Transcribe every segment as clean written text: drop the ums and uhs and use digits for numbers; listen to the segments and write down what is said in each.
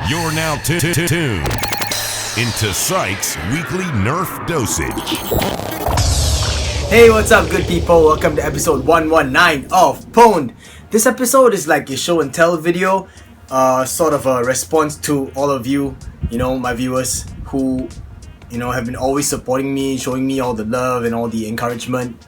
You're now tuned into Sykes' weekly Nerf dosage. Hey, what's up, good people? Welcome to episode 119 of Pwned. This episode is like a show and tell video, sort of a response to all of you, my viewers who, have been always supporting me, showing me all the love and all the encouragement.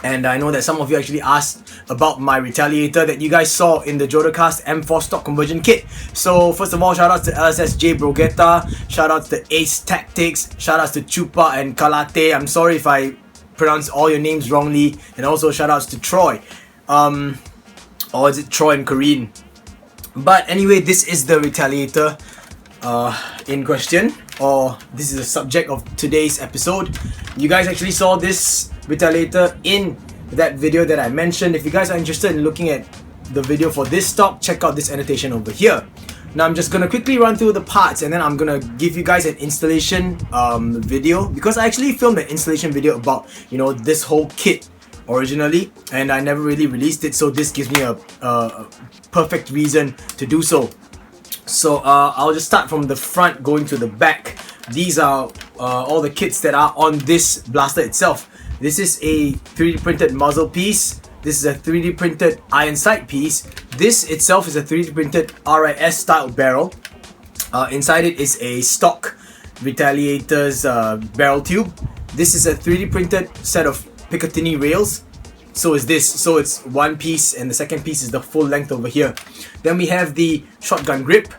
And I know that some of you actually asked about my Retaliator that you guys saw in the Jodacast M4 stock conversion kit. So first of all, shoutouts to LSSJ Brogeta, shoutouts to Ace Tactics, shoutouts to Chupa and Kalate. I'm sorry if I pronounce all your names wrongly. And also shoutouts to Troy. Or is it Troy and Kareen? But anyway, this is the Retaliator in question, or this is the subject of today's episode. You guys actually saw this Retaliator in that video that I mentioned. If you guys are interested in looking at the video for this stock, check out this annotation over here. Now I'm just gonna quickly run through the parts and then I'm gonna give you guys an installation video, because I actually filmed an installation video about this whole kit originally and I never really released it, so this gives me a perfect reason to do so. So I'll just start from the front going to the back. These are all the kits that are on this blaster itself. This is a 3D printed muzzle piece. This is a 3D printed iron sight piece. This itself is a 3D printed RIS style barrel. Inside it is a stock Retaliator's barrel tube. This is a 3D printed set of Picatinny rails. So is this. So it's one piece and the second piece is the full length over here. Then we have the shotgun grip.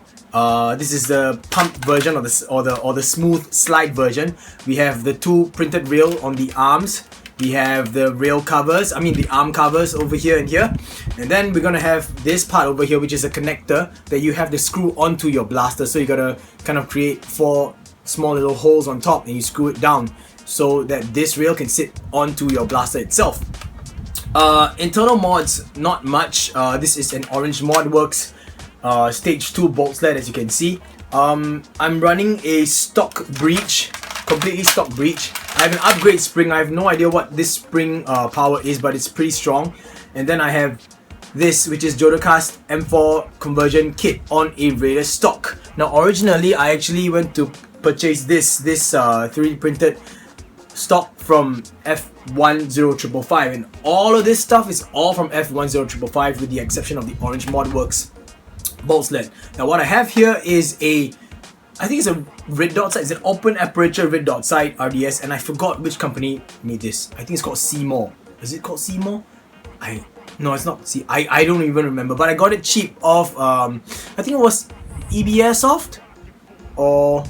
This is the pump version or the smooth slide version. We have the two printed rail on the arms. We have the rail covers, the arm covers over here and here. And then we're gonna have this part over here, which is a connector that you have to screw onto your blaster. So you gotta kind of create 4 small little holes on top and you screw it down so that this rail can sit onto your blaster itself. Internal mods, not much. This is an Orange Modworks stage 2 bolt sled, as you can see. I'm running a stock breech, completely stock breech. I have an upgrade spring. I have no idea what this spring power is, but it's pretty strong. And then I have this, which is Jodacast M4 conversion kit on a Raider stock. Now originally I actually went to purchase this 3D printed stock from F10555, and all of this stuff is all from F10555 with the exception of the Orange Modworks bolt sled. Now what I have here is I think it's a red dot sight. It's an open aperture red dot sight RDS, and I forgot which company made this. I think it's called Seymour. Is it called Seymour? No, it's not. I don't even remember, but I got it cheap off I think it was EBSoft or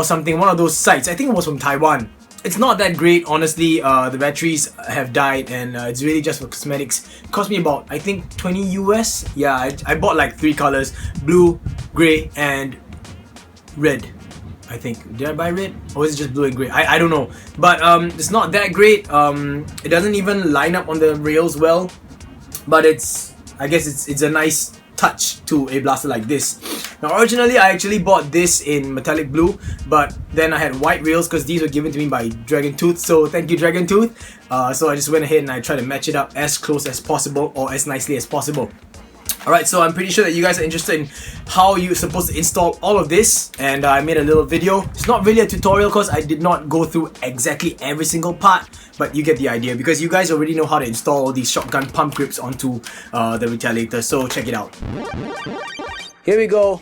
something, one of those sites. I think it was from Taiwan. It's not that great, honestly. The batteries have died and it's really just for cosmetics. It cost me about, I think, 20 US. Yeah, I bought like 3 colors: blue, grey and red. I think. Did I buy red? Or was it just blue and grey? I don't know. But it's not that great. It doesn't even line up on the rails well. But I guess it's a nice touch to a blaster like this. Now originally I actually bought this in metallic blue, but then I had white rails because these were given to me by Dragon Tooth, so thank you Dragon Tooth. So I just went ahead and I tried to match it up as close as possible or as nicely as possible. Alright, so I'm pretty sure that you guys are interested in how you're supposed to install all of this, and I made a little video. It's not really a tutorial because I did not go through exactly every single part, but you get the idea because you guys already know how to install all these shotgun pump grips onto the Retaliator, so check it out. Here we go.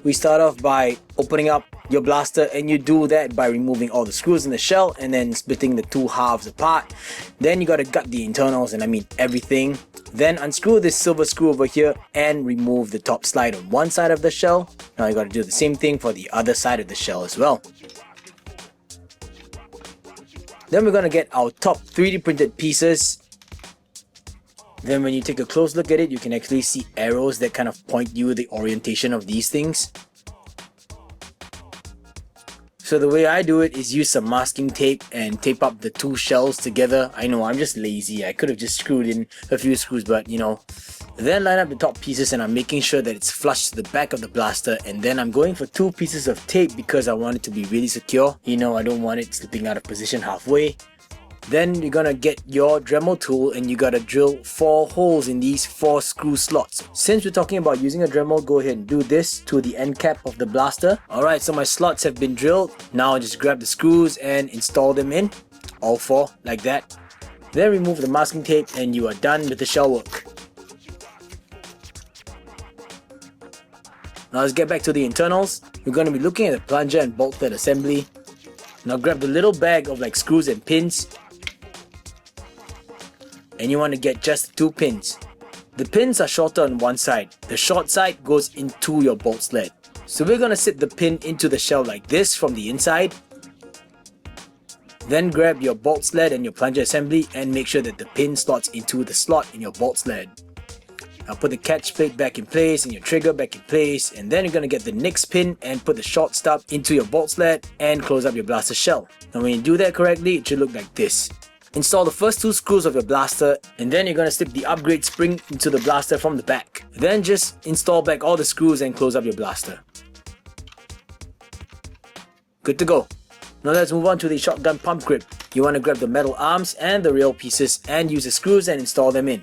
We start off by opening up your blaster, and you do that by removing all the screws in the shell and then splitting the 2 halves apart. Then you gotta gut the internals, and I mean everything. Then unscrew this silver screw over here and remove the top slide on one side of the shell. Now you gotta do the same thing for the other side of the shell as well. Then we're gonna get our top 3D printed pieces. Then when you take a close look at it, you can actually see arrows that kind of point you the orientation of these things. So the way I do it is use some masking tape and tape up the 2 shells together. I know, I'm just lazy. I could have just screwed in a few screws, but Then line up the top pieces, and I'm making sure that it's flush to the back of the blaster, and then I'm going for 2 pieces of tape because I want it to be really secure. I don't want it slipping out of position halfway. Then you're gonna get your Dremel tool and you gotta drill 4 holes in these 4 screw slots. Since we're talking about using a Dremel, go ahead and do this to the end cap of the blaster. Alright, so my slots have been drilled. Now just grab the screws and install them in, all 4 like that. Then remove the masking tape and you are done with the shell work. Now let's get back to the internals. We're going to be looking at the plunger and bolt head assembly. Now grab the little bag of like screws and pins. And you want to get just 2 pins. The pins are shorter on one side. The short side goes into your bolt sled. So we're going to sit the pin into the shell like this from the inside. Then grab your bolt sled and your plunger assembly and make sure that the pin slots into the slot in your bolt sled. Now put the catch plate back in place and your trigger back in place, and then you're going to get the next pin and put the short stub into your bolt sled and close up your blaster shell. Now when you do that correctly, it should look like this. Install the first 2 screws of your blaster and then you're going to slip the upgrade spring into the blaster from the back. Then just install back all the screws and close up your blaster. Good to go. Now let's move on to the shotgun pump grip. You want to grab the metal arms and the rail pieces and use the screws and install them in.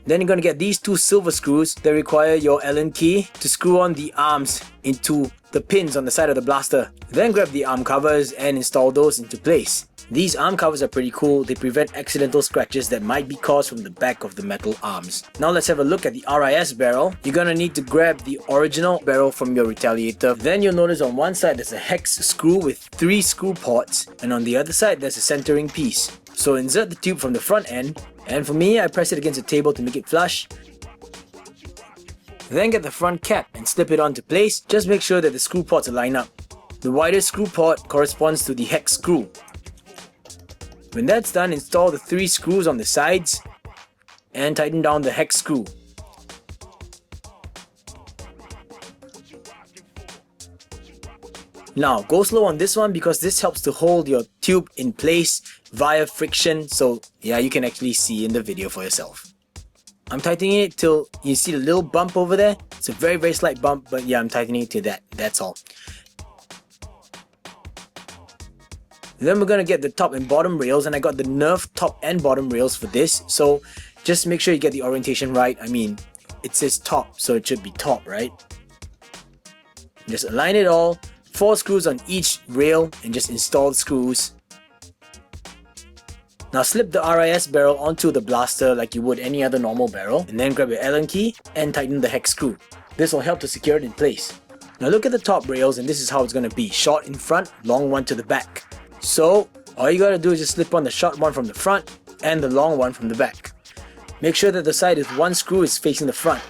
Then you're going to get these 2 silver screws that require your Allen key to screw on the arms into the pins on the side of the blaster. Then grab the arm covers and install those into place. These arm covers are pretty cool. They prevent accidental scratches that might be caused from the back of the metal arms. Now let's have a look at the RIS barrel. You're going to need to grab the original barrel from your Retaliator. Then you'll notice on one side there's a hex screw with 3 screw ports, and on the other side there's a centering piece. So insert the tube from the front end, and for me I press it against the table to make it flush. Then get the front cap and slip it onto place. Just make sure that the screw ports are lined up. The wider screw port corresponds to the hex screw. When that's done, install the 3 screws on the sides and tighten down the hex screw. Now go slow on this one because this helps to hold your tube in place via friction, so yeah, you can actually see in the video for yourself. I'm tightening it till you see the little bump over there. It's a very slight bump, but yeah, I'm tightening it to that's all. Then we're gonna get the top and bottom rails, and I got the Nerf top and bottom rails for this, so just make sure you get the orientation right. I mean, it says top, so it should be top, right? Just align it all, 4 screws on each rail, and just install the screws. Now slip the RIS barrel onto the blaster like you would any other normal barrel, and then grab your Allen key and tighten the hex screw. This will help to secure it in place. Now look at the top rails, and this is how it's gonna be. Short in front, long one to the back. So all you gotta do is just slip on the short one from the front and the long one from the back. Make sure that the side with 1 screw is facing the front.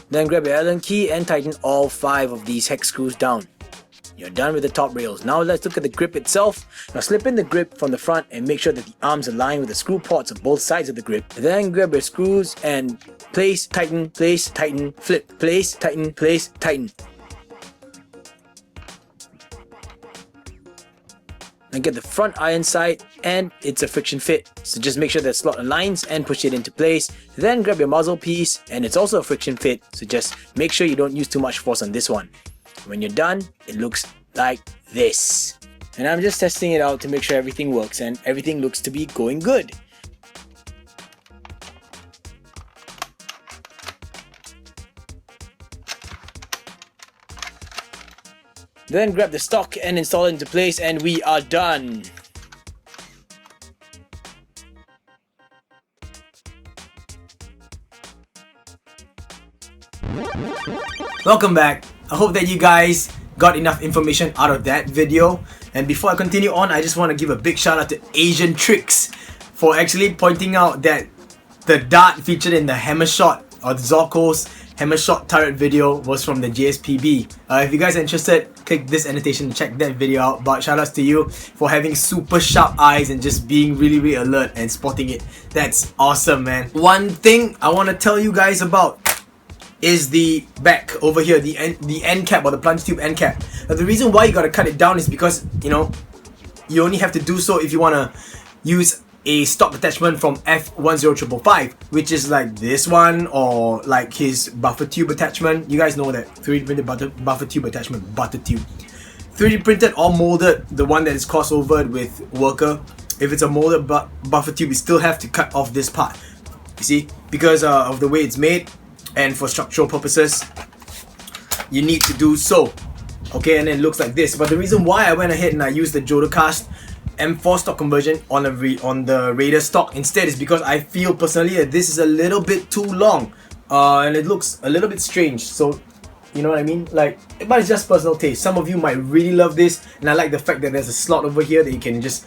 Then grab your Allen key and tighten all 5 of these hex screws down. You're done with the top rails. Now let's look at the grip itself. Now slip in the grip from the front and make sure that the arms align with the screw ports on both sides of the grip. Then grab your screws and place, tighten, flip, place, tighten. And get the front iron side, and it's a friction fit, so just make sure that slot aligns and push it into place. Then grab your muzzle piece, and it's also a friction fit, so just make sure you don't use too much force on this one. When you're done, it looks like this. And I'm just testing it out to make sure everything works, and everything looks to be going good. Then grab the stock and install it into place, and we are done. Welcome back. I hope that you guys got enough information out of that video. And before I continue on, I just want to give a big shout out to Asian Tricks for actually pointing out that the dart featured in the Hammershot or the Zorko's Hammershot turret video was from the JSPB. If you guys are interested, click this annotation to check that video out. But shout outs to you for having super sharp eyes and just being really alert and spotting it. That's awesome, man. One thing I want to tell you guys about is the back over here, the end cap or the plunge tube end cap. Now the reason why you gotta cut it down is because, you know, you only have to do so if you wanna use a stock attachment from F10555, which is like this one, or like his buffer tube attachment. You guys know that 3D printed buffer tube attachment, butter tube. 3D printed or molded, the one that is crossovered with Worker, if it's a molded buffer tube, you still have to cut off this part. You see, because of the way it's made, and for structural purposes, you need to do so. Okay, and then it looks like this. But the reason why I went ahead and I used the Jodocast M4 stock conversion on the Raider stock instead is because I feel personally that this is a little bit too long, and it looks a little bit strange. So, you know what I mean? Like, but it's just personal taste. Some of you might really love this, and I like the fact that there's a slot over here that you can just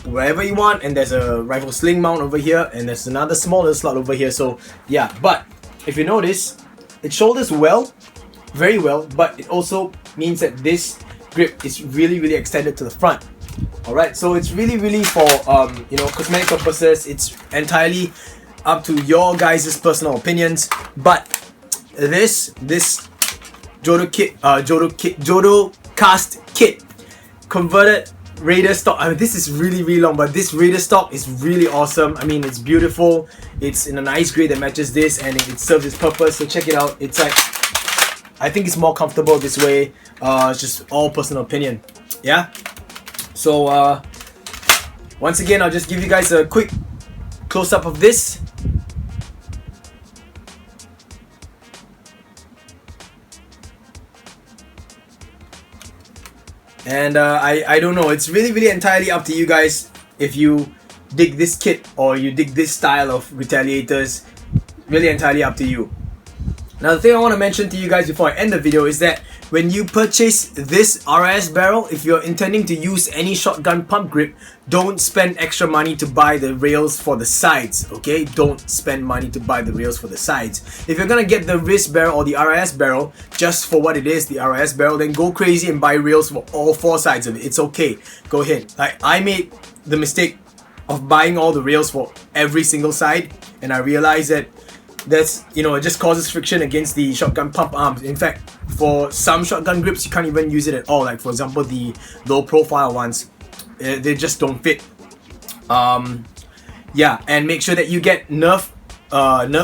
wherever you want, and there's a rifle sling mount over here, and there's another smaller slot over here. So yeah, but if you notice, it shoulders well, very well, but it also means that this grip is really extended to the front. Alright, so it's really for you know, cosmetic purposes. It's entirely up to your guys' personal opinions, but this Jodocast kit converted Raider stock. I mean, this is really long, but this Raider stock is really awesome. I mean, it's beautiful. It's in a nice grade that matches this, and it serves its purpose. So check it out. It's like, I think it's more comfortable this way. It's just all personal opinion. Yeah. So once again, I'll just give you guys a quick close-up of this. And I don't know, it's really entirely up to you guys if you dig this kit or you dig this style of retaliators. Really entirely up to you. Now, the thing I want to mention to you guys before I end the video is that when you purchase this RIS barrel, if you're intending to use any shotgun pump grip, don't spend extra money to buy the rails for the sides, okay? Don't spend money to buy the rails for the sides. If you're gonna get the RIS barrel or the RIS barrel just for what it is, the RIS barrel, then go crazy and buy rails for all four sides of it. It's okay. Go ahead. Like, I made the mistake of buying all the rails for every single side, and I realized that that's, you know, it just causes friction against the shotgun pump arms. In fact, for some shotgun grips, you can't even use it at all. Like, for example, the low profile ones, they just don't fit. Yeah, and make sure that you get Nerf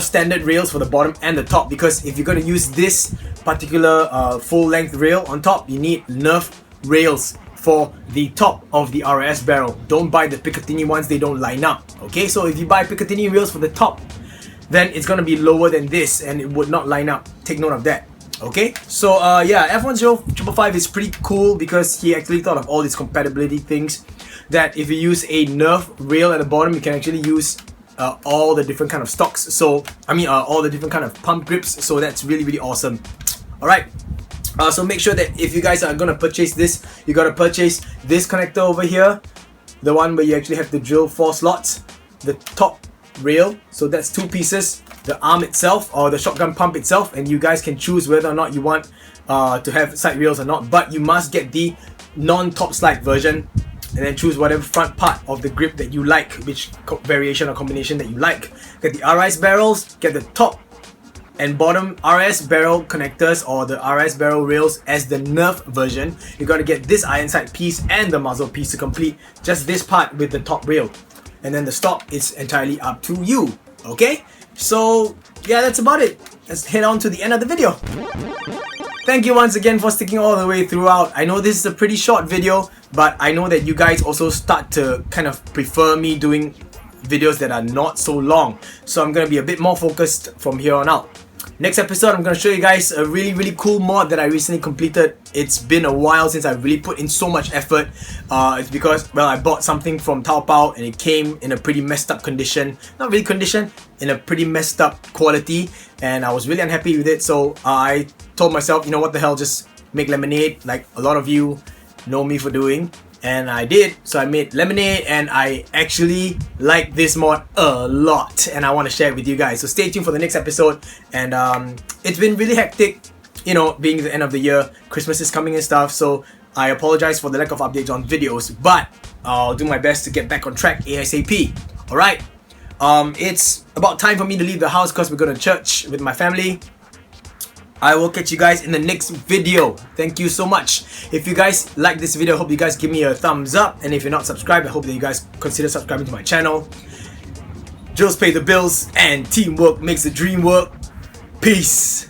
standard rails for the bottom and the top, because if you're going to use this particular full length rail on top, you need Nerf rails for the top of the RIS barrel. Don't buy the Picatinny ones, they don't line up. Okay, so if you buy Picatinny rails for the top, then it's gonna be lower than this and it would not line up. Take note of that. Okay, so yeah, F10555 is pretty cool because he actually thought of all these compatibility things, that if you use a Nerf rail at the bottom, you can actually use all the different kind of stocks. So I mean all the different kind of pump grips. So that's really awesome. Alright, so make sure that if you guys are gonna purchase this, you gotta purchase this connector over here, the one where you actually have to drill 4 slots, the top rail, so that's 2 pieces, the arm itself or the shotgun pump itself, and you guys can choose whether or not you want to have side rails or not, but you must get the non-top slide version and then choose whatever front part of the grip that you like, which variation or combination that you like. Get the RIS barrels, get the top and bottom RIS barrel connectors or the RIS barrel rails as the Nerf version. You gotta get this iron sight piece and the muzzle piece to complete just this part with the top rail. And then the stock is entirely up to you. Okay? So yeah, that's about it. Let's head on to the end of the video. Thank you once again for sticking all the way throughout. I know this is a pretty short video, but I know that you guys also start to kind of prefer me doing videos that are not so long. So I'm gonna be a bit more focused from here on out. Next episode, I'm going to show you guys a really cool mod that I recently completed. It's been a while since I really put in so much effort. It's because, well, I bought something from Taobao and it came in a pretty messed up condition. Not really condition, in a pretty messed up quality. And I was really unhappy with it. So I told myself, you know what the hell, just make lemonade like a lot of you know me for doing. And I did, so I made lemonade and I actually like this mod a lot and I want to share it with you guys. So stay tuned for the next episode. And it's been really hectic, you know, being the end of the year, Christmas is coming and stuff, so I apologize for the lack of updates on videos, but I'll do my best to get back on track ASAP. Alright, it's about time for me to leave the house because we're going to church with my family. I will catch you guys in the next video. Thank you so much. If you guys like this video, I hope you guys give me a thumbs up. And if you're not subscribed, I hope that you guys consider subscribing to my channel. Drills pay the bills and teamwork makes the dream work. Peace.